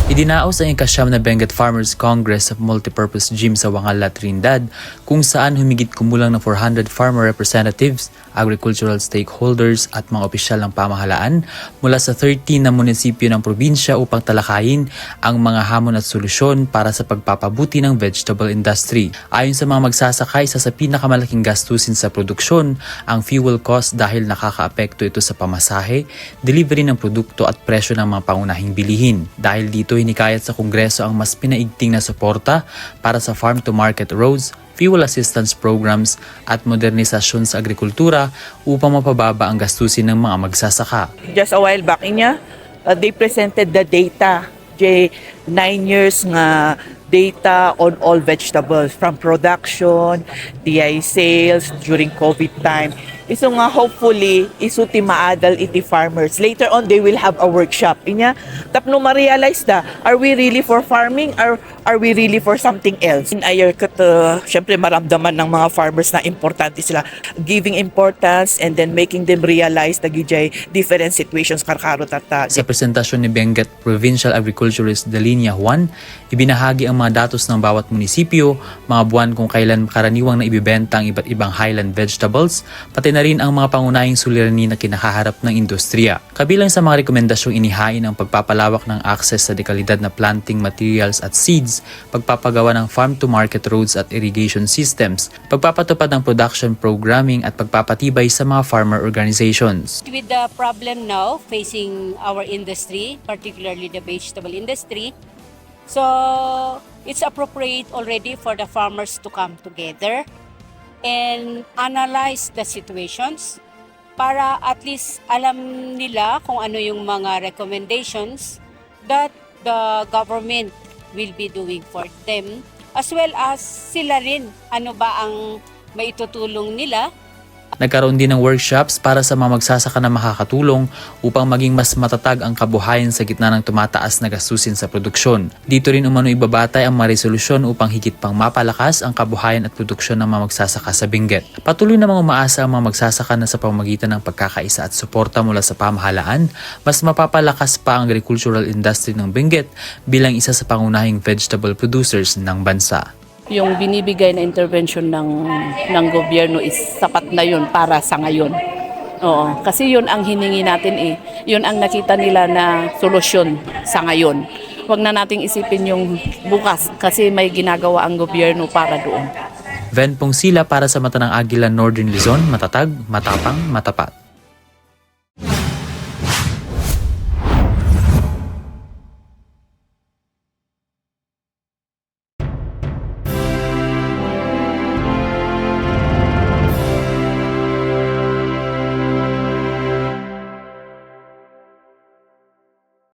Idinaos ang ikasyam na Benguet Farmers Congress of Multipurpose Gym sa Wangala, Trinidad, kung saan humigit kumulang na 400 farmer representatives, agricultural stakeholders at mga opisyal ng pamahalaan mula sa 13 na munisipyo ng probinsya upang talakayin ang mga hamon at solusyon para sa pagpapabuti ng vegetable industry. Ayon sa mga magsasaka, isa sa pinakamalaking gastusin sa produksyon ang fuel cost dahil nakakaapekto ito sa pamasahe, delivery ng produkto at presyo ng mga pangunahing bilihin. Dahil dito, hinikayat sa Kongreso ang mas pinaigting na suporta para sa farm-to-market roads, fuel assistance programs at modernisasyon sa agrikultura upang mapababa ang gastusin ng mga magsasaka. Just a while back they presented the data, 9 years nga data on all vegetables from production, DI sales during COVID time. So nga hopefully isuti maadal iti farmers. Later on they will have a workshop. Tapno ma-realize na, are we really for farming or are we really for something else? In ayer kat syempre maramdaman ng mga farmers na importante sila, giving importance and then making them realize na gijay different situations karkarot at Sa presentasyon ni Benguet Provincial Agriculturist Delinia Juan, ibinahagi ang mga datos ng bawat munisipyo, mga buwan kung kailan karaniwang na ibibenta ang iba't ibang highland vegetables, pati na rin ang mga pangunahing suliranin na kinakaharap ng industriya. Kabilang sa mga rekomendasyong inihain ang pagpapalawak ng access sa dekalidad na planting materials at seeds, pagpapagawa ng farm-to-market roads at irrigation systems, pagpapatupad ng production programming at pagpapatibay sa mga farmer organizations. With the problem now facing our industry, particularly the vegetable industry, so it's appropriate already for the farmers to come together and analyze the situations para at least alam nila kung ano yung mga recommendations that the government will be doing for them, as well as sila rin ano ba ang maitutulong nila. Nagkaroon din ng workshops para sa mga magsasaka na makakatulong upang maging mas matatag ang kabuhayan sa gitna ng tumataas na gastusin sa produksyon. Dito rin umano ibabatay ang mga resolusyon upang higit pang mapalakas ang kabuhayan at produksyon ng mga magsasaka sa Benguet. Patuloy namang umaasa ang mga magsasaka na sa pamamagitan ng pagkakaisa at suporta mula sa pamahalaan, mas mapapalakas pa ang agricultural industry ng Benguet bilang isa sa pangunahing vegetable producers ng bansa. Yung binibigay na intervention ng gobyerno is sapat na yun para sa ngayon. Oo, kasi yun ang hiningi natin Yun ang nakita nila na solusyon sa ngayon. Huwag na nating isipin yung bukas kasi may ginagawa ang gobyerno para doon. Ven Pong Sila para sa Mata ng Agila, Northern Luzon, matatag, matapang, matapat.